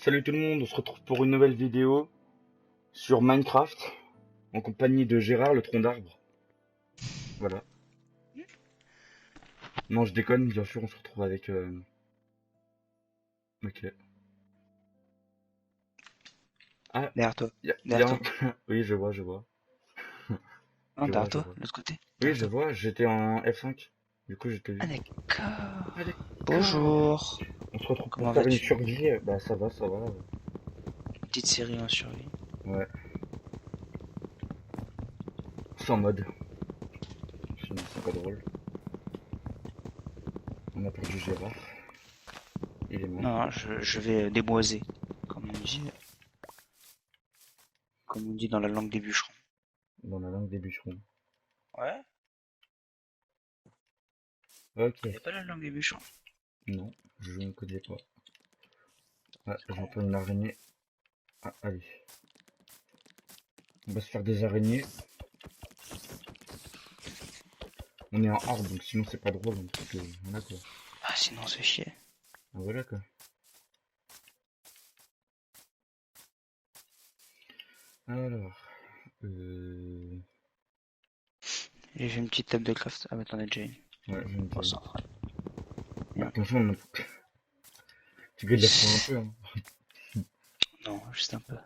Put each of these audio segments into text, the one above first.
Salut tout le monde, on se retrouve pour une nouvelle vidéo sur Minecraft en compagnie de Gérard le tronc d'arbre. Voilà. Non, je déconne, bien sûr, on se retrouve avec. Ok. Ah, Derrière toi. y a, y Derrière a toi. un... Oui, je vois, je vois. Non, Je vois, derrière je toi, vois. de l'autre côté. Oui, Derrière je toi. vois, j'étais en F5. Du coup, je t'ai Ah vu. Ah, d'accord. d'accord. Bonjour. On se retrouve pour Comment faire une vas-tu? survie. Bah, ça va, ça va. Une petite série en survie. Ouais, sans mode. Sinon, c'est pas drôle. On a perdu Gérard. Il est mort. Non, je vais déboiser. Comme on dit dans la langue des bûcherons. Dans la langue des bûcherons. Ouais? Ok. C'est pas la langue des bûcherons. Non, je ne connais pas. Ah, C'est con. j'entends une araignée. Ah, allez. On va se faire des araignées. On est en horde, donc sinon c'est pas drôle. Donc, voilà quoi. Ah sinon c'est chier. Ah, voilà quoi. Alors. Euh... J'ai fait une petite table de craft. Ah mais t'en as déjà une. Ouais, je me Oh dis. ça fera. Bah, attention, tu galères pas un peu, hein. Non, juste un peu.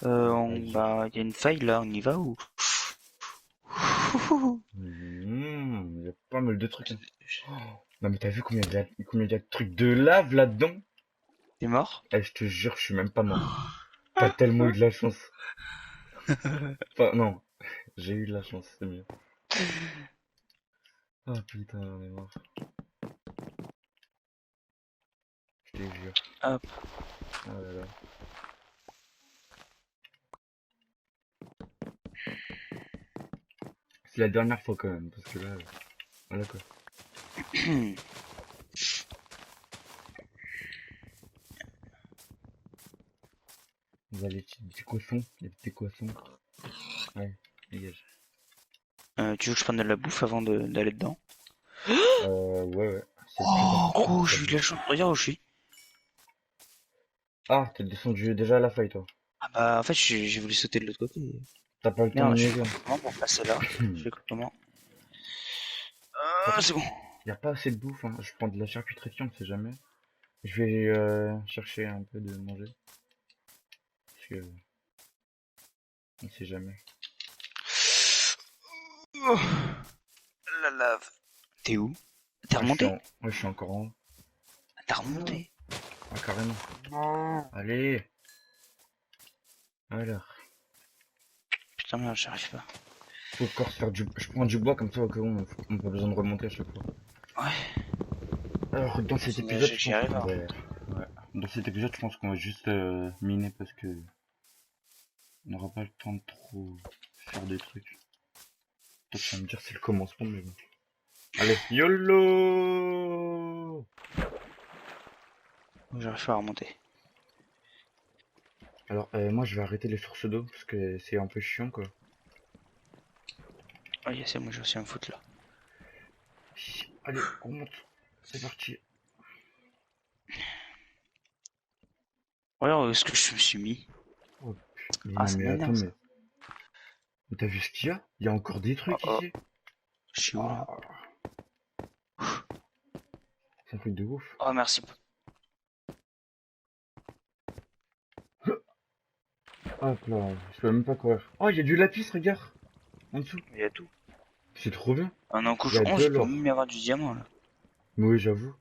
Vas-y. Bah, il y a une faille là, on y va ou? Il y a pas mal de trucs, hein. Oh, non mais t'as vu combien il y a de trucs de lave là-dedans? T'es mort? Eh, je te jure, je suis même pas mort. T'as tellement eu de la chance. Enfin, non, j'ai eu de la chance, c'est mieux. Ah putain, on est mort. Je te jure. Hop. Oh là là. C'est la dernière fois quand même, parce que là, voilà quoi. On va les petits cochons, les petits poissons. Ouais, dégage. Tu veux que je prenne de la bouffe avant d'aller dedans? Ouais, ouais, c'est le plus Oh, important. gros, T'as j'ai eu de vu. la chance. Regarde où je suis. Ah, t'es descendu déjà à la faille, toi. Ah bah, en fait, j'ai voulu sauter de l'autre côté. T'as pas le temps de Merde, je fais niaiser, comment pour passer là? Je fais comment? Par Ah, contre, c'est bon. y a pas assez de bouffe, hein. Je prends de la charcuterie, on sait jamais. Je vais chercher un peu de manger. Parce que on sait jamais. Oh, la lave. T'es où? T'es Ah, remonté? ouais, je suis encore en haut. T'as remonté? Ah, carrément. Non. Allez. Alors. Putain, merde, j'arrive pas. Faut encore se faire du... Je prends du bois comme ça au cas où on a pas besoin de remonter à chaque fois. Ouais, Alors, dans cet c'est épisode, nager je que j'y pense arrive. qu'on Hein. va... Ouais. Dans cet épisode, je pense qu'on va juste miner parce que on n'aura pas le temps de trop faire des trucs. Toi, tu vas me dire c'est le commencement, mais bon. Allez, YOLO. J'arrive pas à remonter. Alors, moi, je vais arrêter les sources d'eau parce que c'est un peu chiant, quoi. Oh yes, moi j'ai aussi un foot là. Allez, on monte. C'est parti. Regarde où est-ce que je me suis mis. Oh, mais Ah, non, ça mais attends, m'énerve ça. mais t'as vu ce qu'il y a? Il y a encore des Oh trucs oh, ici. je suis où là? Ah, c'est un truc de ouf. Oh merci. Hop là, je peux même pas courir. Oh, il y a du lapis, regarde. En dessous. Il y a tout. C'est trop bien. En Il couche y a 11, de il peut l'or. même y avoir du diamant là. Mais oui, j'avoue.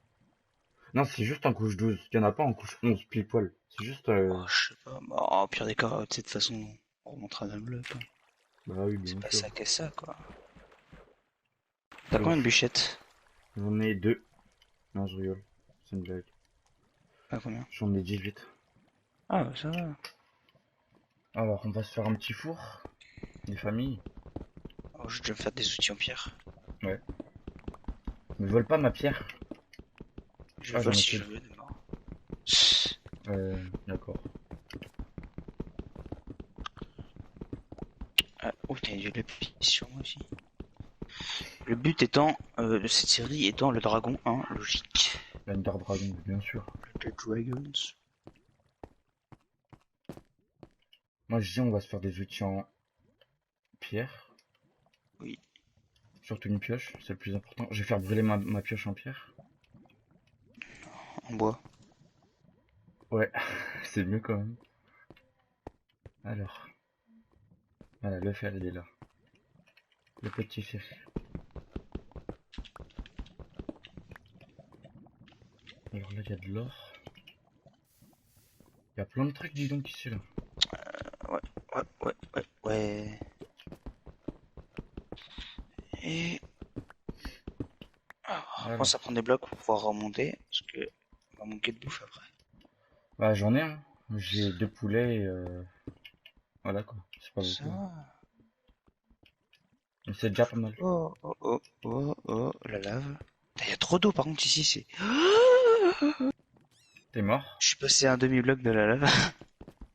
Non, c'est juste en couche 12. Il y en a pas en couche 11 pile poil. C'est juste... Oh, je sais pas. Bah, au pire des cas, de cette façon, on remontera dans le bloc. Hein. Bah oui, C'est bien pas sûr. ça qu'est ça quoi. T'as Alors, combien de bûchettes? j'en ai 2. Non, je rigole. C'est une blague. T'as combien? J'en ai 18. Ah bah ça va. Alors, on va se faire un petit four. Des familles. Oh, je vais déjà me faire des outils en pierre. Ouais. Ne vole pas ma pierre. Je Ah, vole j'en ai si plus. je veux d'abord. D'accord. Ah, oh, il y a du lapis sur moi aussi. Le but étant, de cette série étant le dragon 1, logique. L'Ender Dragon, bien sûr. The Dragons. Moi je dis on va se faire des outils en pierre. Oui. Surtout une pioche, c'est le plus important. Je vais faire brûler ma pioche en pierre. En bois. Ouais, c'est mieux quand même. Alors, voilà, le fer il est là. Le petit fer. Alors là il y a de l'or. Il y a plein de trucs dis donc ici là. Ouais. Et alors, Alors, pense à prendre des blocs pour pouvoir remonter, parce que on va manquer de bouffe après. bah j'en ai un. J'ai 2 poulets et voilà quoi. C'est pas Ça. beaucoup, hein. Mais c'est déjà pas mal. Oh, la lave. Il y a trop d'eau par contre ici, c'est. T'es mort? Je suis passé à un demi-bloc de la lave.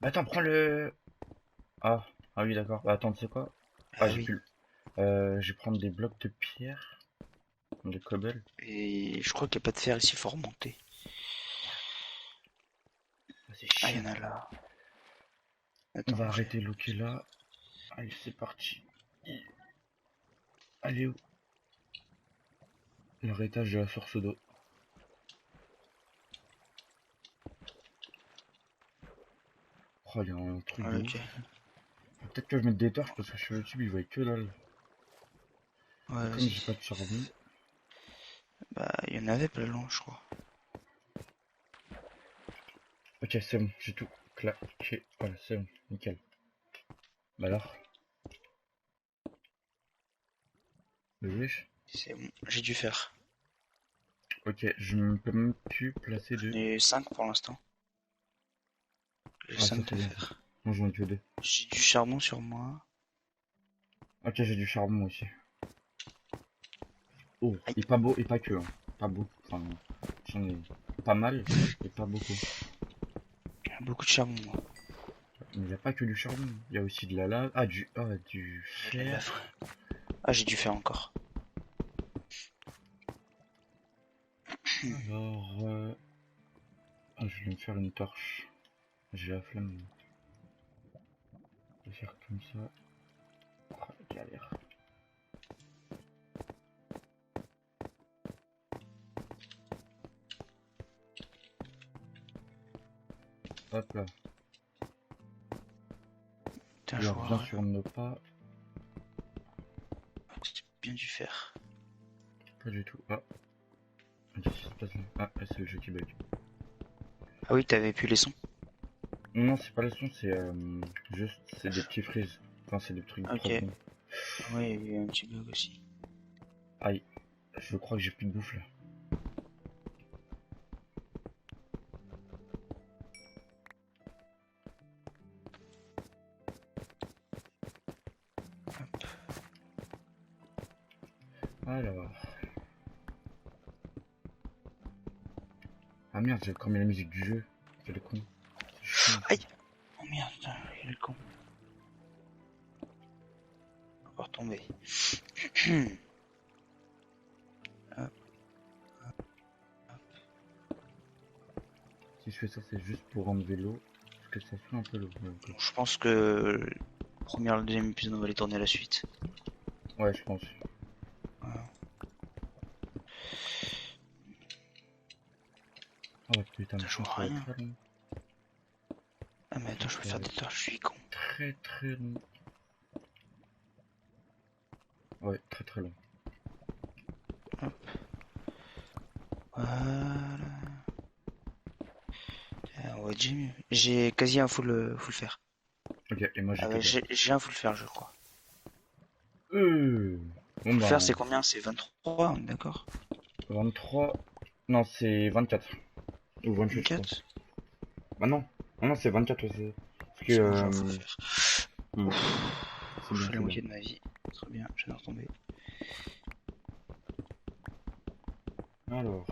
Attends, prends le... Ah, ah oui d'accord. Bah attends, tu sais quoi? Ah Ah j'ai oui. plus... je vais prendre des blocs de pierre. De cobble. Et je crois qu'il n'y a pas de fer ici, faut remonter. Ah, c'est Ah, il y chiant. en a là. On Attends, va j'ai. arrêter l'ok là. Allez, c'est parti. Allez où? L'arrêtage de la source d'eau. Oh, il y a un truc de Ok. ouf. Peut-être que je mette des torches parce que sur YouTube il voit que dalle. Ouais, Et comme j'ai vas-y. pas de charbon. Bah, il y en avait pas loin, je crois. Ok, c'est bon, j'ai tout claqué. Voilà, c'est bon, nickel. Bah alors, le wesh. C'est bon, j'ai dû faire. Ok, je ne peux même plus placer J'en de... ai 5 pour l'instant. J'ai Ah, ça 5 c'est de bien ça. fer. Moi j'en ai que 2. J'ai du charbon sur moi. Ok, j'ai du charbon aussi. Oh, Aïe, et pas beau, et pas que, hein. Pas beaucoup. Enfin, j'en ai pas mal, et pas beaucoup. il y a beaucoup de charbon, moi. Mais il n'y a pas que du charbon. Il y a aussi de la lave. Du Et la lave. fer. Ah, j'ai dû faire encore. Alors, je vais me faire une torche. J'ai la flemme. Je vais faire comme ça. Oh, la galère. Hop là. Putain, je Alors, bien vois. sûr, ne pas. J'ai bien dû faire. Pas du tout. Ah, qu'est-ce qui se passe là? Ah, c'est le jeu qui bug. Ah oui, t'avais pu les sons. Non, c'est pas le son, c'est juste, c'est des petits frises. Enfin, c'est des trucs de 3 Ok. secondes. Ouais, il y a eu un petit bug aussi. Aïe, je crois que j'ai plus de bouffe là. Alors. Ah merde, j'ai encore mis la musique du jeu. C'est le con. C'est chiant. Aïe. Oh merde, putain, il est con. Encore tombé. Hop. Si je fais ça, c'est juste pour enlever l'eau. Parce que ça fait un peu l'eau. Je pense que le premier et le deuxième épisode, on va les tourner à la suite. Ouais, je pense. Voilà. Oh putain, mais Ça je joue pense que à ça va rien. être très long. Ah mais attends, je peux Ça faire va des être torches, je suis con. très très long. Ouais, très très long. Voilà. Ouais, j'ai quasi un full fer. Ok, et moi j'ai Ah que ouais, dalle. j'ai un full fer, je crois. Bon Full fer, ben, c'est combien? C'est 23, on est d'accord? 23. Non, c'est 24. Ou 28, je crois. 24? Bah non. Ah non, c'est 24 aussi. Parce que, C'est bon, j'ai un full fer. hmm, c'est Je bien, fais la c'est bien. moitié de ma vie. Très bien, je viens de retomber. Alors,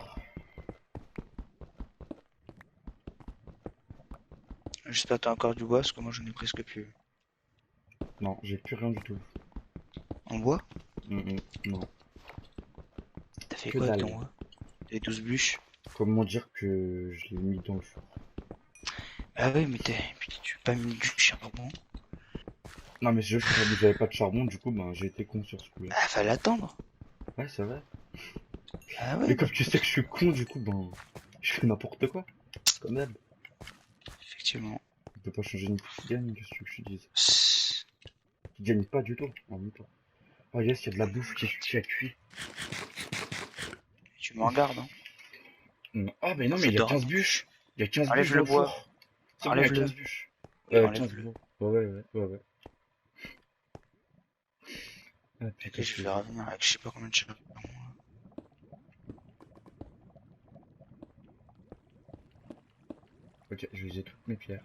J'espère que t'as encore du bois, parce que moi j'en ai presque plus. non, j'ai plus rien du tout. En bois? Non, T'as fait que quoi avec ton dalle. bois? T'avais 12 bûches? Comment dire que je l'ai mis dans le four? Ah oui, mais tu as mis du charbon. Non, mais je crois que vous avez pas de charbon, du coup, ben, j'ai été con sur ce coup-là. Ah, fallait attendre. Ouais, c'est vrai. Ah Mais ouais, comme tu sais que je suis con, du coup, ben, je fais n'importe quoi. Comme d'hab. effectivement. On peut pas changer une petite gagne, qu'est-ce que tu veux que je te dise? Psst. Tu gagnes pas du tout, en même temps. Oh yes, il y a de la bouffe qui a cuit. Tu me regardes, hein. Non. Ah, mais non, mais Je il y a dors. 15 bûches. Il y a 15 bûches Enlève dans le le bois. four. C'est bon, il y a Enlève-le. 15 bûches. 15 Enlève-le. bois. Ouais. Ah, Ok, putain, je vais revenir avec je sais pas combien de charbon. Ok, je vais user toutes mes pierres.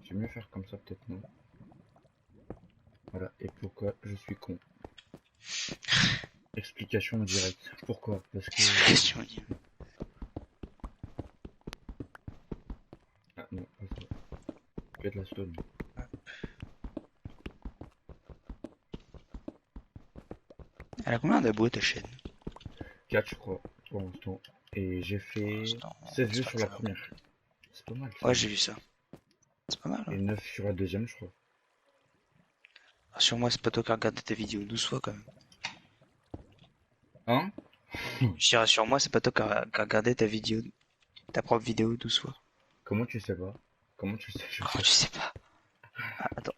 Je vais mieux faire comme ça, peut-être, non? Voilà, et pourquoi je suis con? Explication directe. Pourquoi? Parce que... Question libre. Ah non, pas ça. Que de la stone. Elle a combien d'abos ta chaîne? 4 je crois, pour l'instant. Et j'ai Pour fait l'instant, 16 vues j'espère sur que la ça va. première. C'est pas mal, ça. Ouais, j'ai vu ça. C'est pas mal, Et hein. 9 sur la deuxième, je crois. Sur moi, c'est pas toi qui as regardé ta vidéo 12 fois quand même. Hein? Je dirais sur moi, c'est pas toi qui as regardé ta vidéo, ta propre vidéo 12 fois. Comment tu sais pas? Comment tu sais? Je Comment sais. tu sais pas? Ah, attends.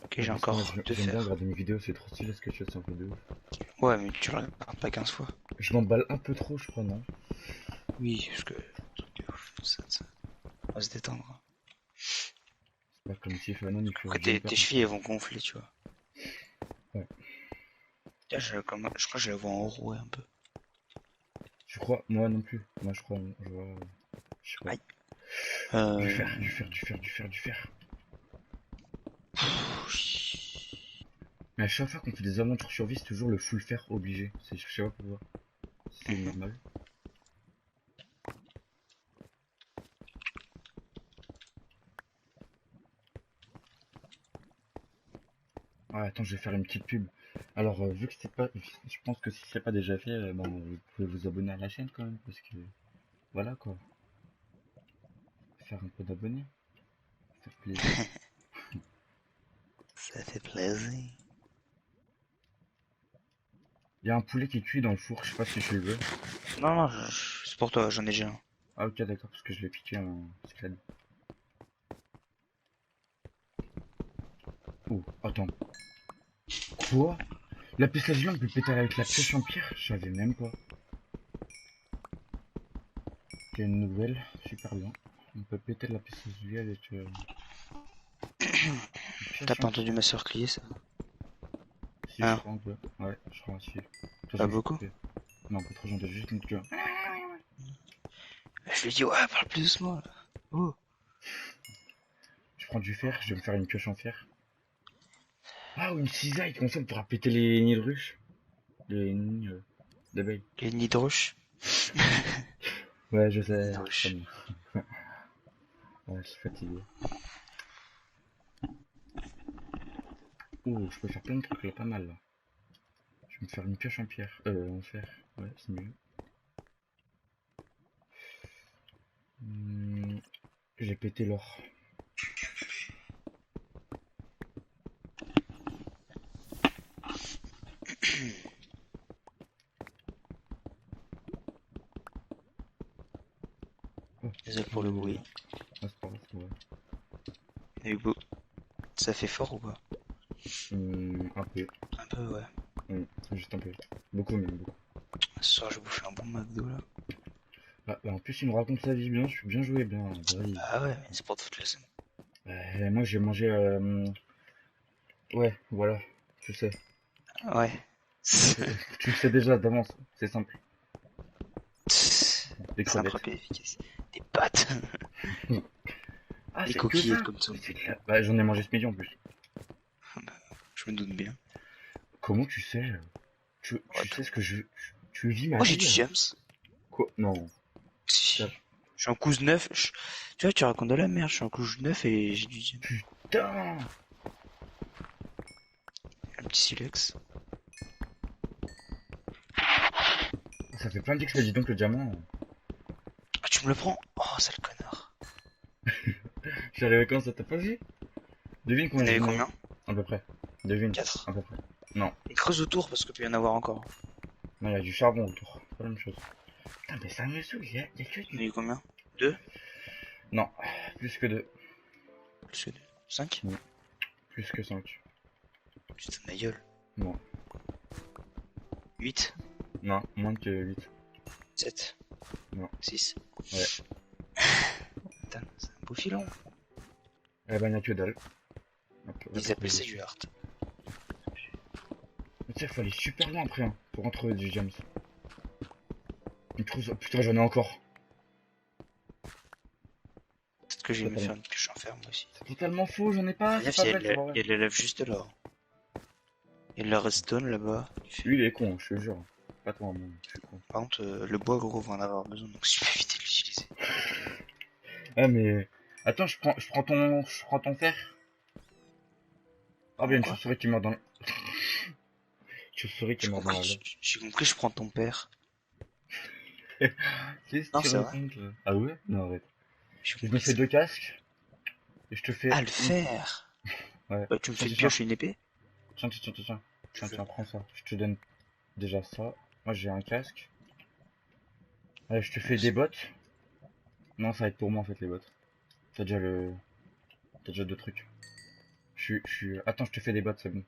Ok, Ouais, j'ai parce que moi, encore deux j'aime bien fers. regarder mes vidéos, c'est trop stylé ce que tu fais, c'est un peu de ouf. Ouais, mais tu le regardes pas 15 fois. Je m'emballe un peu trop, je crois, non? Oui, parce que truc de ouf, ça. On va se détendre. C'est pas comme si Fanon il Après, ferait tes jumper. chevilles, elles vont gonfler, tu vois. Ouais. Là, je crois que je la vois enrouée un peu. Tu crois? Moi non plus. Moi je crois, je vois. Je sais pas. Aïe. Du Euh... fer, du fer, du fer, du fer, du fer. Mais à chaque fois qu'on fait des aventures survie, c'est toujours le full fer obligé. C'est, je sais pas pourquoi. C'est mhm. normal. Ah, attends, je vais faire une petite pub. Alors, vu que c'est pas, je pense que si c'est pas déjà fait, ben, vous pouvez vous abonner à la chaîne quand même, parce que voilà quoi, faire un peu d'abonnés, faire plaisir. Ça fait plaisir. Il y a un poulet qui cuit dans le four, je sais pas si je le veux. Non, non, c'est pour toi, j'en ai déjà un. Ah ok d'accord, parce que je l'ai piqué en escalade. Oh, attends. Quoi? La piste lazuli, on peut le péter avec la pioche en pierre? Je savais même pas. Il y a une nouvelle, super bien. On peut péter la piste lazuli avec une T'as pioche pas en entendu pierre. ma soeur crier ça? Si je Hein? crois un peu. Ouais, je crois aussi. De toute Pas façon, je vais beaucoup? couper. Non, pas trop, j'en ai juste une queue. Je lui ai dit, ouais, parle plus doucement là. Oh. Je prends du fer, je vais me faire une pioche en fer. Ah, ou une cisaille, comme ça on pourra péter les nids de ruches. Les nids d'abeilles. Les nids de roche. Ouais, je Les nids de sais. roche. Comme... Ouais, je suis fatigué. Ouh, je peux faire plein de trucs là, pas mal là. Je vais me faire une pioche en pierre. En fer. Ouais, c'est mieux. Hmm, j'ai pété l'or. Oh, Désolé pour le euh... bruit. ah, c'est pas grave, c'est vrai. Il y a eu beau. Ça fait fort ou pas? Un peu. Un peu, ouais. Juste un peu. Beaucoup même, beaucoup. Ce soir, je bouffe un bon McDo là. Ah, bah, en plus, il me raconte sa vie bien, je suis bien joué, bien. Bah oui. Ah ouais, mais c'est pour toute la semaine. Moi, j'ai mangé. Ouais, voilà. Tu sais. Ouais. Tu le sais déjà d'avance. C'est simple. Des Simple, crevettes. rapide, efficace. Des pâtes. Ah, Des c'est que ça? coquillettes comme ça. Mais c'est clair. Bah, j'en ai mangé ce midi en plus. Je me doute bien. Comment tu sais? Ouais, Tu sais ce que je. Tu vis ma moi j'ai du vie? James. Quoi? Non. Si. Ça- Je suis en couche 9. Tu vois, tu racontes de la merde. Je suis en couche 9 et j'ai du James. Putain! Un petit silex. Ça fait plein d'XP, dis donc le diamant. Ah, tu me le prends? Oh, sale connard. Je suis arrivé quand ça t'a pas vu? Devine combien T'en avais j'en ai. combien? À peu près. Devine. 4. À peu près. Non. Et creuse autour parce que peut y en avoir encore. Non, il y a du charbon autour. C'est pas la même chose. Putain, mais ça me saoule, y a que Il y en a du... eu combien? 2? Non. Plus que 2. Plus que 2. 5? Plus que 5. Putain, ma gueule. Non. 8? Non, moins que 8. 7? Non. 6? Ouais. Putain, c'est un beau filon. Eh ben, y a que dalle. Hop, Ils appellent ça du hard. Mais tu sais, faut aller super loin après, hein, pour en trouver du James. Une trousse... oh, putain, j'en ai encore. Peut-être que je vais me Totalement. faire une pioche en fer moi aussi. C'est totalement faux, j'en ai pas. Regarde, C'est il pas y vrai, a il y a de la lave juste là. Il y a de la redstone là-bas. Lui, il est con, je te jure. Pas toi, moi, je suis con. Par contre, le bois gros va en avoir besoin donc je vais éviter de l'utiliser. Ah, mais... Attends, je prends ton fer. Ah, bien, une Quoi? chauve-souris qui meurt dans... Chauve-souris qui J'ai meurt dans la lave. compris, j'ai compris, je prends ton père. Qu'est-ce Non, que tu c'est vrai. racontes là? Ah ouais? Non, arrête. J'ai Je me compris fais ça. 2 casques. Et je te fais... Ah, le fer! Ouais. Bah, tu me fais Tiens, une tiens, pioche et une épée? tiens, tiens, tiens, tiens. Tiens, tiens, prends ça. Je te donne déjà ça. Moi, j'ai un casque. Ouais, je te fais des bottes. Non, ça va être pour moi, en fait, les bottes. T'as déjà le... T'as déjà 2 trucs. Je suis... Attends, je te fais des bottes, c'est bon.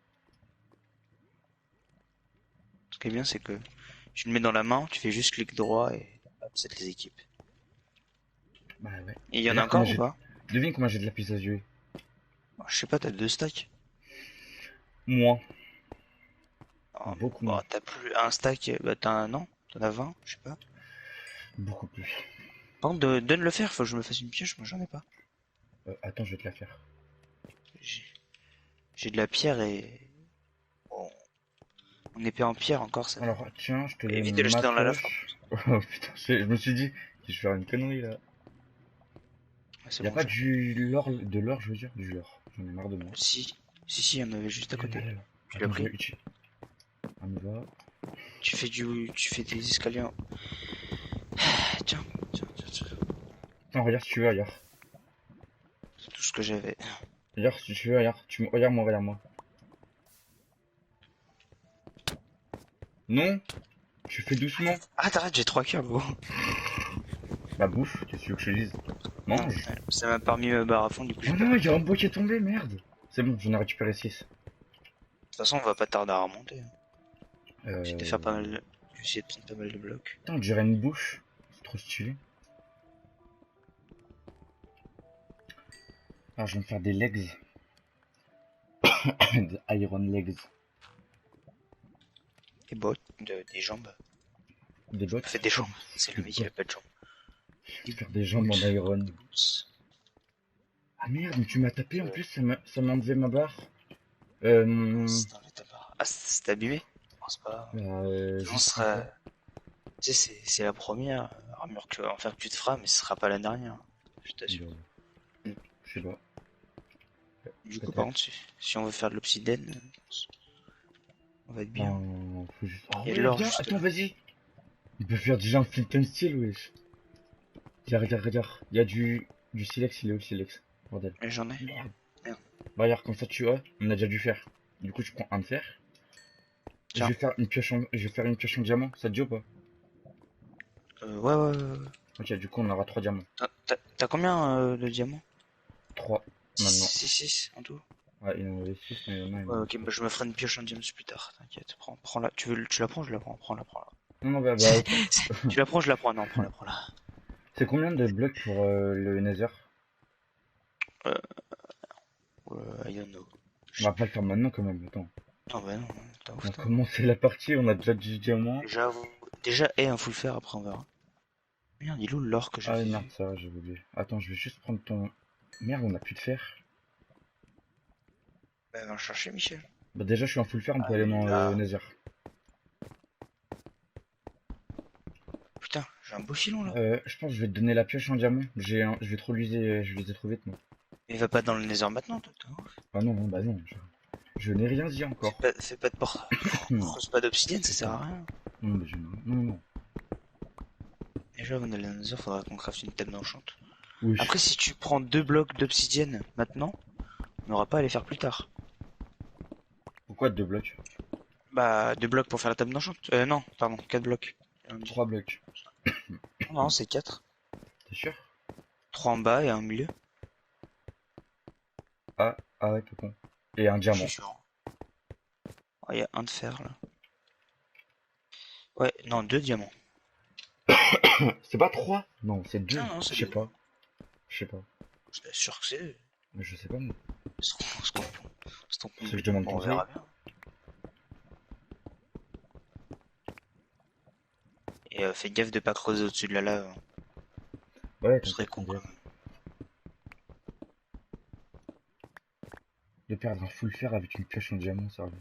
Ce qui est bien, c'est que tu le mets dans la main, tu fais juste clic droit et hop, ça te les équipe. Bah ouais. Et il y en a D'ailleurs, combien encore ou j'ai... pas? Devine combien j'ai de lapis lazuli. Bah, je sais pas, t'as 2 stacks. Moins. Oh, Beaucoup moins. bah, t'as plus un stack, bah t'as un an, t'en as 20, je sais pas. Beaucoup plus. Par contre, donne le fer, faut que je me fasse une pioche, moi j'en ai pas. Attends, je vais te la faire. J'ai j'ai de la pierre et... Bon, mon épée en pierre encore, ça va. Alors, tiens, je te Évite donne de le ma jeter dans la lave, par pioche. contre. Oh putain, je me suis dit que je vais faire une connerie là. Ouais, c'est Y a bon, pas j'ai repris. de l'or, je veux dire, du l'or. J'en ai marre de moi. Si, il y en avait juste à Là, côté. là, là. Tu l'as Attends, je pris? vais utiliser. On y va. Tu fais des escaliers en... Tiens, tiens. Attends, regarde si tu veux, regarde. C'est tout ce que j'avais. Regarde si tu veux, regarde. Regarde moi, regarde moi. Non, tu fais doucement. Arrête, j'ai 3 cœurs, gros. Bah bouffe, qu'est-ce que tu veux que je te dise? Non, Mange. ça m'a pas remis ma barre à fond, du coup j'ai Oh pas non, pris. il y a un bois qui est tombé, merde. C'est bon, j'en ai récupéré 6. De toute façon, on va pas tarder à remonter. J'essaie de Euh... faire pas mal de... Je vais essayer de prendre pas mal de blocs. Putain, on dirait une bouche. C'est trop stylé. Alors, je vais me faire des legs. Des iron legs. Des bottes, des jambes. Des bottes. Fais des jambes. C'est le mec qui a pas de jambes. Je vais faire des jambes en iron. Des boots. Ah merde, mais tu m'as tapé en plus, ça m'a enlevé ma barre. C'est dans ta barre. Ah, c'est abîmé? Non, c'est pas grave. Je On sais sera... pas. Tu sais, c'est la première armure que enfin, que tu te feras, mais ce sera pas la dernière. Je t'assure. Bah, je sais pas. Du coup, Peut-être. par contre, si on veut faire de l'obsidienne, on va être bien. Faut juste... Oh, Il y a de ouais, l'or regarde, juste attends, là. vas-y. Il peut faire déjà un flint and steel, wesh. Regarde. Il y a du silex, il est où le silex? Bordel. Mais j'en ai. Merde. Merde. Bah, regarde, comme ça, tu vois, on a déjà dû faire. Du coup, je prends un de fer. Je Tiens. vais faire une pioche en diamant, ça te dit ou pas? Ouais. Ok, du coup, on aura 3 diamants. T'as combien de diamants? 3 maintenant. 6 en tout. Ouais, il y en avait 6, mais il y en a, il y en Ouais, a ok, bah je me ferai une pioche en diamants plus tard, t'inquiète. Prends-la. Tu la prends, je la prends. Prends-la. Non, non, bah, Tu la prends, je la prends. Non, prends-la. c'est combien de blocs pour le Nether? I don't know. On va pas le faire maintenant quand même, attends. Non, bah non, t'as ouf, On a toi. commencé la partie, on a déjà du diamant. Déjà, un full fer, après on verra. Merde, il est où l'or que Ah j'avais merde, vu? ça, j'ai oublié. Attends, je vais juste prendre ton... Merde, on a plus de fer. Bah, va le chercher, Michel. Bah déjà, je suis en full fer, on peut Ah, aller il est dans là. le Nether. Putain, j'ai un beau filon là. Je pense que je vais te donner la pioche en diamant. Je vais trop l'user, je les ai trop vite, moi. Mais va pas dans le nether maintenant, toi. T'es ouf. Ah non, bah non, je n'ai rien dit encore. Fais pas de porte. Hmm. Creuse pas d'obsidienne, ça sert à rien. Non, mais non. Déjà, avant d'aller dans le nether, faudra qu'on crafte une table d'enchante. Oui. Après, si tu prends 2 blocs d'obsidienne maintenant, on n'aura pas à les faire plus tard. Pourquoi 2 blocs? Bah, 2 blocs pour faire la table d'enchant. Non, pardon, 4 blocs. 3 blocs. Non, c'est 4. T'es sûr? 3 en bas et un au milieu. Ah, ah ouais, tout con. Et un Je diamant. suis sûr. Il y a un de fer là. Ouais, non, 2 diamants. C'est pas 3? Non, c'est 2. Non, non, c'est Je sais 2. pas. Je sais pas. Je suis sûr que c'est. Mais je sais pas moi. Se trompe C'est que je demande complètement. Bon, on conseil. verra bien. Et fais gaffe de pas creuser au-dessus de la lave. Ouais, Ce serait t'inquiète, con quand t'inquiète. même. De perdre un full fer avec une pioche en diamant, sérieux.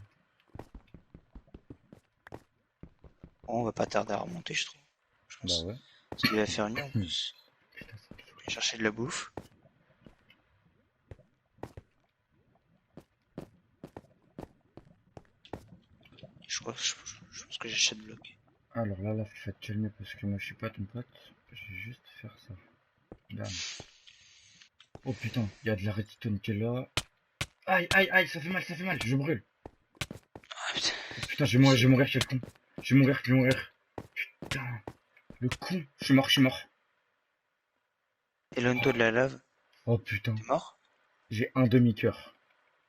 Bon, on va pas tarder à remonter, je trouve. Je Bah pense. ouais. Parce qu'il va faire nuit en plus. Putain, ça me saoule. Je vais chercher de la bouffe. Je pense que j'achète de bloc. Alors là, faut te calmer parce que moi je suis pas ton pote. Je vais juste faire ça. Bam. Oh putain, il y a de la redstone qui est là. Aïe, aïe, aïe, ça fait mal, je brûle. Ah putain. Oh, putain, je vais mourir, quel con. Je vais mourir. Putain, le con. Je suis mort. Éloigne-toi de la lave. Oh putain, T'es mort? j'ai un demi-cœur.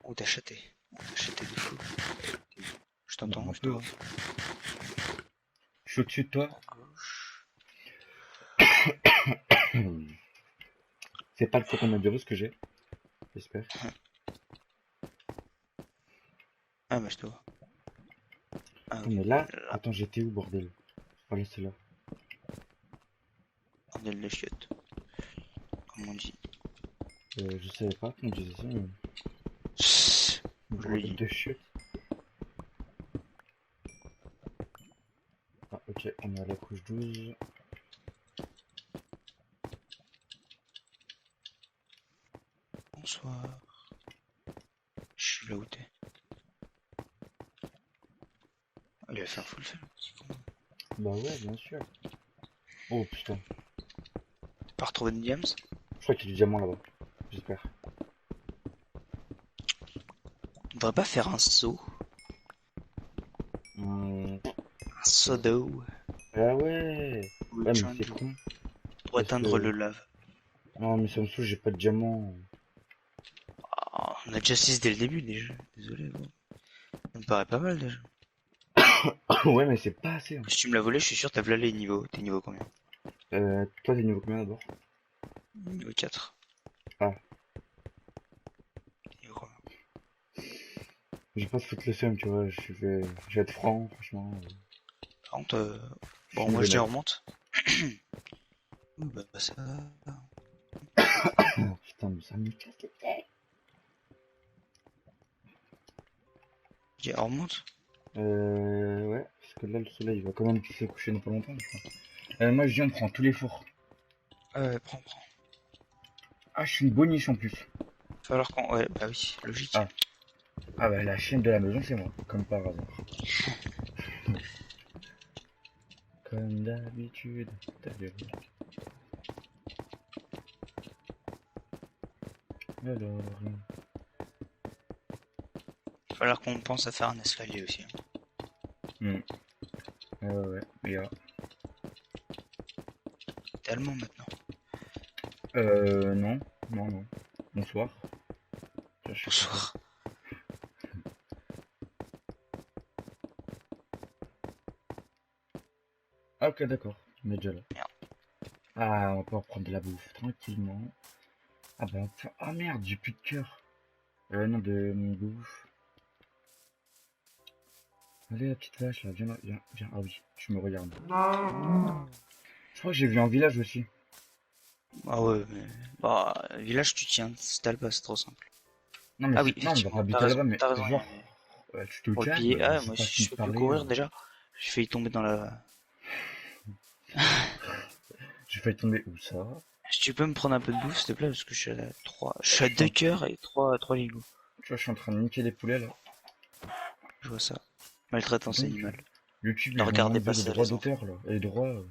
Ou t'as acheté? T'as acheté du coup. Je Bon, t'entends, un je te peu, vois. Je suis au-dessus de toi. À gauche. C'est pas le coronavirus que j'ai. J'espère. Ah bah je te vois. Ah Attends, oui. mais là, Là, attends, j'étais où, bordel? Voilà, c'est là. bordel de chiottes. Comme on dit. Je savais pas qu'on disait ça, mais... Chut, je le Bordel dis. de chiottes. Ah, ok, on est à la couche 12. Bonsoir. Je suis là où t'es. Il va faire full film. Bah ouais, bien sûr. Oh putain. T'as pas retrouvé de diams? Je crois qu'il y a du diamant là-bas. J'espère. On devrait pas faire un saut? Hmm. Un saut d'eau Ah ouais. ou Ouais, le mais c'est jungle con. pour Parce atteindre que... le lave. Non, mais ça me saoule, j'ai pas de diamant. Ah, on a déjà 6 dès le début déjà. Désolé. Bon. Ça me paraît pas mal déjà. Ouais, mais c'est pas assez. Hein. Si tu me l'as volé, je suis sûr t'as volé les niveaux. T'es niveau combien? Toi, t'es niveau combien d'abord? Niveau 4. Ah, Niveau combien? j'ai pas de foutre le seum, tu vois. Je vais être franc, franchement. Par contre, Je bon, suis moi je dis on vénère. remonte. Bah ça va. Oh, putain, mais ça me casse les têtes. Je dis on remonte. Ouais, parce que là, le soleil va quand même se coucher dans pas longtemps, je crois. Moi, je dis, on prend tous les fours. Prends. Ah, je suis une boniche en plus. Falloir qu'on. Ouais, bah oui, logique. Ah. Ah bah, la chienne de la maison, c'est moi, comme par hasard. Comme d'habitude. T'as vu. Alors... Falloir qu'on pense à faire un escalier aussi. Ouais, et là. Tellement maintenant. Non. Bonsoir. Tiens, je suis content. Bonsoir. Ah, ok, d'accord. On est déjà là. Merde. Ah, on peut reprendre de la bouffe tranquillement. Ah bah, ah merde, j'ai plus de cœur. Non, de bouffe. Allez, la petite vache, là, viens. Ah oui, tu me regardes. Je crois que j'ai vu un village aussi. Ah ouais, mais. Bah, village, tu tiens. T'as pas, c'est trop simple. Non, mais Ah oui, non, on va pas effectivement, habiter là-bas, mais t'as raison. genre, tu te Pour le calmes, piller. Ah, j'ai moi, pas si fini je de peux plus parler. courir déjà. J'ai failli tomber dans la. J'ai failli tomber où ça? Si tu peux me prendre un peu de bouffe, s'il te plaît, parce que je suis à 3. Je suis à 2 cœurs et 3 lingots. Tu vois, je suis en train de niquer les poulets là. Je vois ça. Maltraitance Donc, animale. YouTube, Ne ils vont regardez m'enlever pas les ça, droits les enfants. d'auteur là. Et les droits.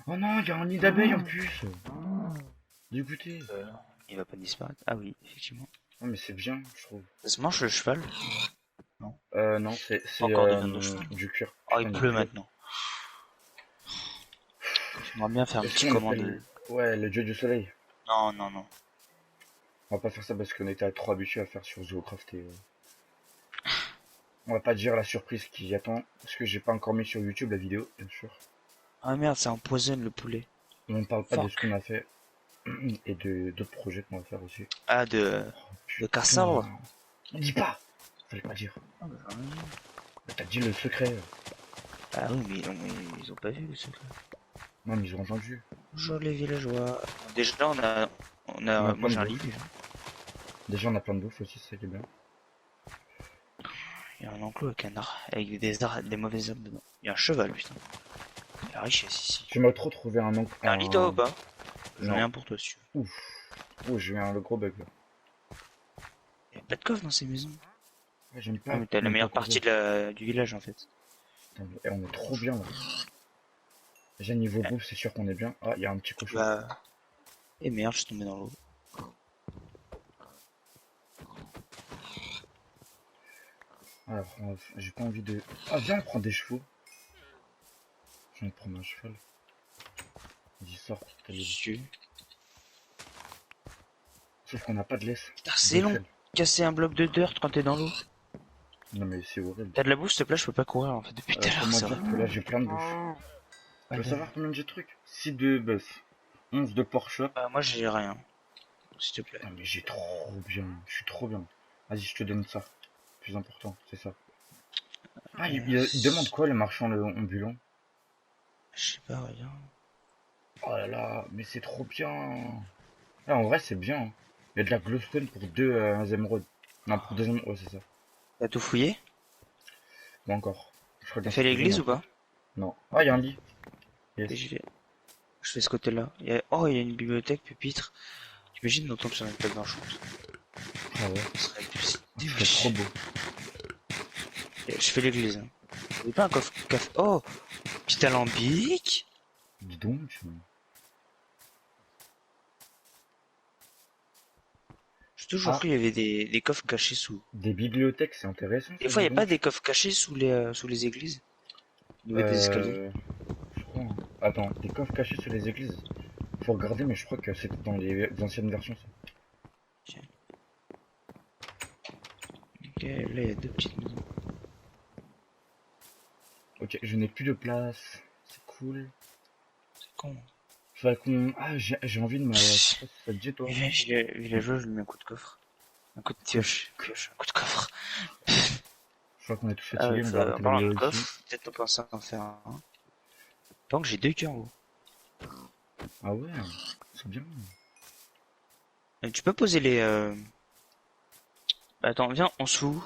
Oh non, il y a un nid d'abeilles en plus. Dégoûté. Il va pas disparaître. Ah oui, effectivement. Non, mais c'est bien, je trouve. Ça se mange le cheval? Non, c'est Encore de viande de cheval. du cuir. Oh, il Putain, du pleut cuir. maintenant. J'aimerais bien faire un Est-ce petit qu'on commande. appelle... Ouais, le dieu du soleil. Non, non, non. On va pas faire ça parce qu'on était trop habitués à faire sur Zoocraft et... On va pas dire la surprise qui attend, parce que j'ai pas encore mis sur YouTube la vidéo, bien sûr. Ah merde, ça empoisonne le poulet. On ne parle pas de ce Fuck. qu'on a fait et de d'autres projets qu'on va faire aussi. Ah, de Putain, Cassandre. on dit pas. Fallait pas dire. Ah, bah, j'en ai rien. T'as dit le secret. Ah oui, mais ils ont pas vu le secret. Non, mais ils ont entendu. Bonjour les villageois. Déjà, On a moi plein de j'ai un bouffe. lit déjà. Déjà, on a plein de bouffe aussi, c'est ça qui est bien. Il y a un enclos avec un arbre, avec des mauvaises herbes dedans. Il y a un cheval, putain. Il y a la richesse ici. J'aimerais trop trouver un oncle. T'as un lit toi ou pas? J'en ai Non. un pour toi si tu veux. Ouf. Oh, j'ai eu un gros bug là. Il y a pas de coffre dans ces maisons. Ouais, j'aime pas. Ah, mais t'as la j'aime meilleure pas partie du village en fait. Putain, mais on est trop bien là. Déjà, niveau bouffe, c'est sûr qu'on est bien. Ah, il y a un petit cochon. Bah. Et merde, je suis tombé dans l'eau. Alors, j'ai pas envie de. Ah, viens, on prend des chevaux. Je viens de prendre un cheval. Vas-y, sors, t'as libre. Dessus. Sauf qu'on n'a pas de laisse. Putain, c'est long. D'échelle. Casser un bloc de dirt quand t'es dans l'eau. Non, mais c'est horrible. T'as de la bouffe, s'il te plaît, je peux pas courir en fait depuis tout à l'heure, Comment ça dire va. que là, j'ai plein de bouffe. Tu veux savoir combien j'ai de trucs? 6 de bœuf, 11 de pork chop. Bah, moi j'ai rien. S'il te plaît. Non, mais j'ai trop bien. Je suis trop bien. Vas-y, je te donne ça. Plus important, c'est ça. Ah, il demande quoi, le marchand ambulant? Je sais pas, regarde. Oh là là, mais c'est trop bien. Ah, en vrai, c'est bien. Hein. Il y a de la glowstone pour 2 émeraudes. Non, pour 2 émeraudes, c'est ça. T'as tout fouillé? Bon, encore. Je crois T'as fait l'église ou pas? Non. Ah, il y a un lit. Et Yes. je fais ce côté-là. Oh, il y a une bibliothèque, pupitre. T'imagines d'entendre sur une table d'un chante. Ah ouais. Ce serait plus. C'est trop beau. Je fais l'église. Hein. Y'a pas un coffre café. Oh! Petit alambic? Dis donc. J'ai toujours Ah. cru qu'il y avait des coffres cachés sous. Des bibliothèques, c'est intéressant. Des fois, il n'y a pas des coffres cachés sous les églises? Au niveau des escaliers? Je crois. Hein. Attends, des coffres cachés sur les églises. Faut regarder, mais je crois que c'était dans les anciennes versions. Ça. Tiens. Ok, là, il y a deux petites maisons. Ok, je n'ai plus de place. C'est cool. C'est con. Faudrait qu'on. Ah, j'ai envie de me. Je sais pas si ça te dit, toi. Villageois, je lui mets un coup de coffre. Un coup de pioche. Un coup de coffre. Je crois qu'on est tous Ah fatigués, ouais, on va en arrêter parlant la de vidéo ici. coffre, peut-être on pense à en faire un. Donc j'ai deux cœurs en haut. Ah ouais, c'est bien. Tu peux poser les. Attends, viens, on se fout.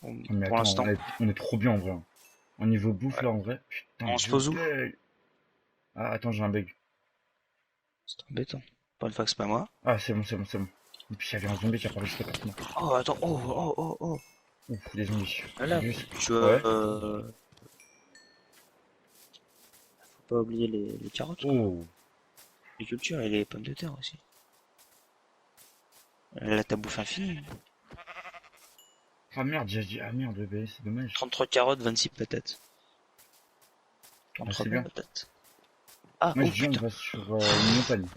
Mais Pour attends, l'instant. on est trop bien en vrai. Au niveau bouffe là en vrai. Putain, On se pose où? Ah, attends, j'ai un bug. C'est embêtant. Pour une fois que c'est pas moi. Ah, c'est bon, c'est bon, c'est bon. Et puis il y avait un zombie qui apparaît juste à côté de moi. Oh, attends, oh. Ouf, des zombies. Là, Juste. tu vois. Ouais. Faut pas oublier les carottes, quoi. Oh. Les cultures et les pommes de terre aussi. Là, t'as bouffé infini. Ah merde, j'ai dit. Ah merde, bébé, c'est dommage. 33 carottes, 26 patates. Ah, 33 c'est bien. patates. Ah, Moi oh je dis on putain. va sur une montagne.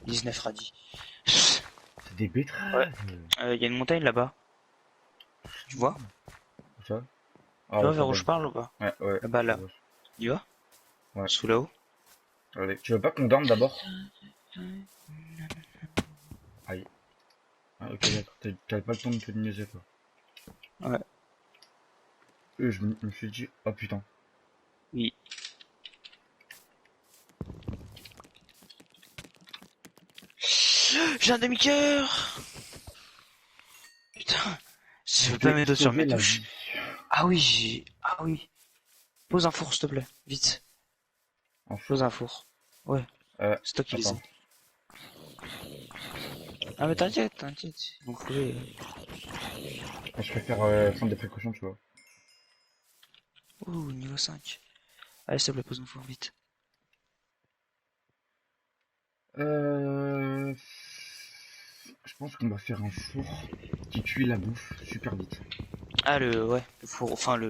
19 radis. C'est des betteraves. Y a une montagne là-bas. Tu vois? Ça Tu vois vers où je parle ou pas? Ouais, ouais. Là-bas, là. Tu vas? Ouais. Sous là-haut? Allez, tu veux pas qu'on dorme d'abord? Aïe. Ah, ok, d'accord. T'avais pas le temps de te niaiser, toi. Ouais. Je me suis dit, oh putain. Oui. J'ai un demi-cœur! Putain. Je veux pas mettre sur mes touches. Ah oui, ah oui. Pose un four, s'il te plaît. Vite. Pose un four. Ouais. C'est toi qui les as. Ah mais t'inquiète. Vous pouvez. Je préfère prendre des précautions, tu vois. Ouh, niveau 5. Allez, s'il te plaît, pose un four, vite. Je pense qu'on va faire un four qui cuit la bouffe super vite. Ah, ouais, le four, enfin,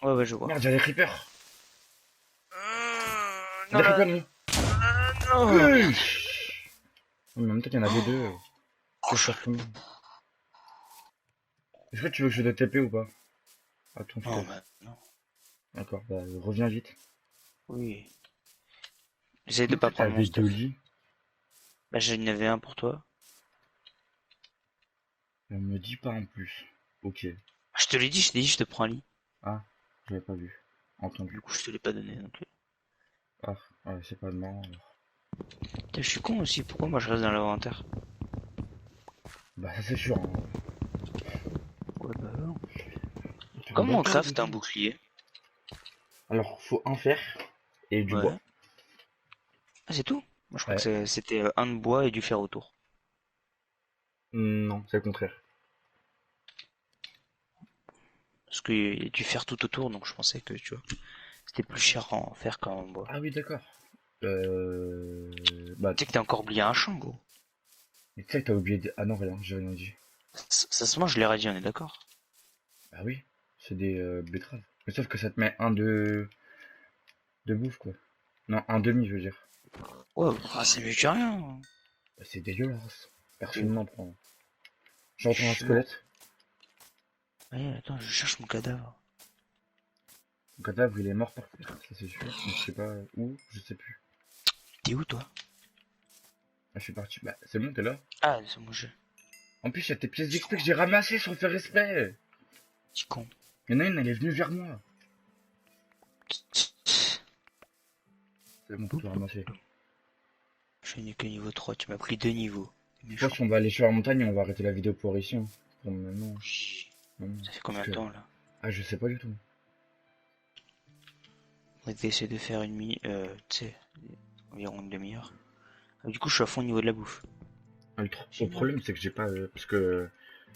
Ouais, je vois. Merde, j'ai les creepers. Non, Des creepers, non. non. En même temps, il y en avait deux. Oh, Je cherche combien. Est-ce que tu veux que je te TP ou pas? Attends, je non, te... bah, non. D'accord, bah reviens vite. Oui. Essaye de Comment pas ça prendre mon t'avais deux stuff. lits? Bah, j'en avais un pour toi. On me dit pas en plus. Ok. Je te l'ai dit, je t'ai dit, je te prends un lit. Ah, j'avais pas vu. Du Entendu. coup, je te l'ai pas donné. Donc... Ah, ouais, c'est pas de marrant alors. Putain, je suis con aussi, pourquoi moi je reste dans l'inventaire? Bah ça c'est sûr. Hein. Ouais, bah non. T'es un Comment on bâtard, craft un Guigui. bouclier? Alors, faut un fer et du bois. Ouais. Ah, c'est tout? Moi, je crois que Ouais. c'était un de bois et du fer autour. Non, c'est le contraire. Parce qu'il y a du fer tout autour, donc je pensais que, tu vois, c'était plus cher en fer qu'en bois. Ah oui, d'accord. Bah, Tu sais que t'as encore oublié un champ, gros. mais tu sais que t'as oublié... Ah non, rien, j'ai rien dit. Ça se mange les radis, on est d'accord? Ah oui, c'est des betteraves. Mais sauf que ça te met de bouffe, quoi. Non, un demi, je veux dire. Ouais, bah, c'est mieux que rien. Bah, c'est dégueulasse. Personne Oh, n'en prend. J'entends un chiant. squelette. Ouais, attends, je cherche mon cadavre. Le cadavre, il est mort par terre, ça c'est sûr. Mais je sais pas où, je sais plus. T'es où, toi? Ah, je suis parti. Bah, c'est bon, t'es là. Ah, c'est mon jeu. En plus, il y a tes pièces d'XP que j'ai ramassées sans faire respect. Petit con. Il y en a une, elle est venue vers moi. C'est bon, tu l'as ramassé. Je n'ai que niveau 3, tu m'as pris 2 niveaux. Je pense qu'on va aller sur la montagne et on va arrêter la vidéo pour ici. Hein. Pour maintenant. Ça fait combien de temps là? Ah, je sais pas du tout. On va essayer de faire une tu sais, environ une demi-heure. Ah, du coup, je suis à fond au niveau de la bouffe. Ah, le problème, c'est que j'ai pas. Parce que.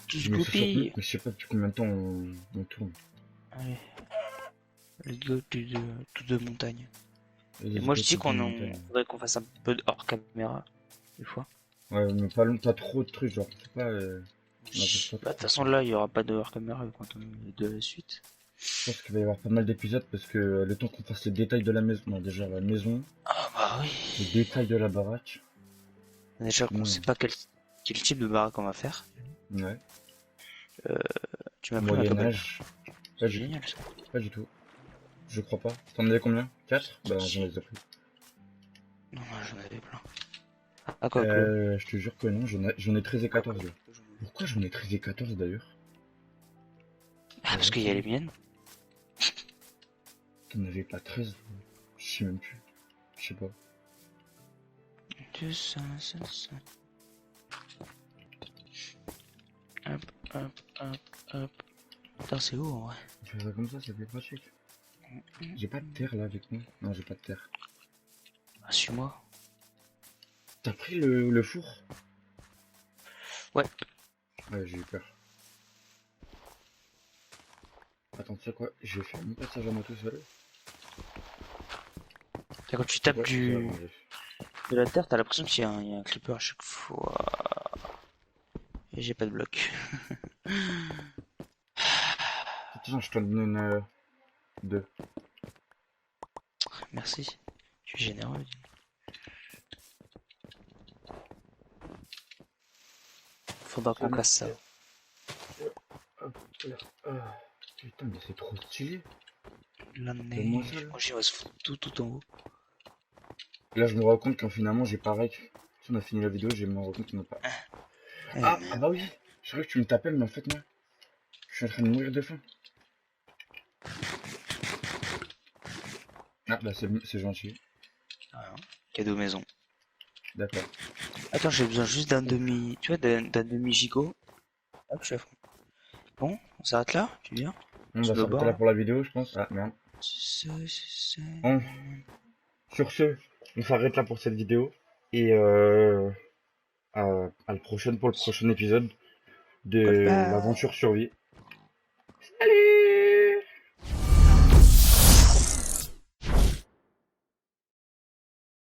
Tous J'ai mis 60 goupilles. minutes, mais je sais pas depuis combien de temps on tourne. Allez, let's go to the montagne. Et Let's moi, go je dis to the qu'on mountain. faudrait qu'on fasse un peu hors caméra, des fois. Ouais, mais pas long, pas trop de trucs, genre. C'est pas. On avance pas Bah, de toute trop. façon, là, il y aura pas de hors caméra quand on est de la suite. Je pense qu'il va y avoir pas mal d'épisodes parce que le temps qu'on fasse les détails de la maison. Non, déjà la maison, Ah, bah oui. les détails de la baraque. Déjà qu'on sait pas quel type de baraque on va faire. Ouais. Tu m'as pris ma cabane. Moyen-Âge. C'est génial ça. Pas du tout. Je crois pas. T'en avais combien? 4? Bah, j'en ai déjà pris. Non, moi, j'en avais plein. Ah, quoi que. Je te jure que non, j'en ai 13 et 14 là. Pourquoi j'en ai 13 et 14 d'ailleurs? Ah, parce qu'il y a les miennes. T'en avais pas 13? Je sais même plus. Je sais pas. 2, 5, 5, 5. Hop, hop, hop, hop. Putain, c'est haut en vrai. On fait ça comme ça fait pratique. J'ai pas de terre là avec moi. Non, j'ai pas de terre. Ah, suis-moi. T'as pris le four? Ouais. Ouais, j'ai eu peur. Attends, tu sais quoi? Je vais faire mon passage à moi tout seul. Quand tu tapes Ouais, ça va de manger. la terre, t'as l'impression qu'il y a un creeper à chaque fois. Et j'ai pas de bloc. Attends, je te donne deux. Merci. Je suis généreux. Faudra qu'on casse ça. Hop, là. Ah, putain, mais c'est trop stylé. La Donne-moi ça, neige. là. Moi, j'y va se foutre tout en haut. Là, je me rends compte qu'en finalement, j'ai pareil. Si on a fini la vidéo, je me rends compte qu'on n'a pas. Ah, merde. ah bah oui. Je croyais que tu me t'appelles, mais en fait, non. Je suis en train de mourir de faim. Ah, bah c'est gentil. Voilà. Cadeau maison. D'accord. Attends, j'ai besoin juste d'un demi. Tu vois, d'un demi gigot. Hop, je suis à fond. Bon, on s'arrête là, tu viens? On Sur va le s'arrêter bord, là là. pour la vidéo, je pense. Ah, merde. C'est- Bon, sur ce, on s'arrête là pour cette vidéo. Et à la prochaine pour le prochain épisode de Goodbye. l'aventure survie. Salut!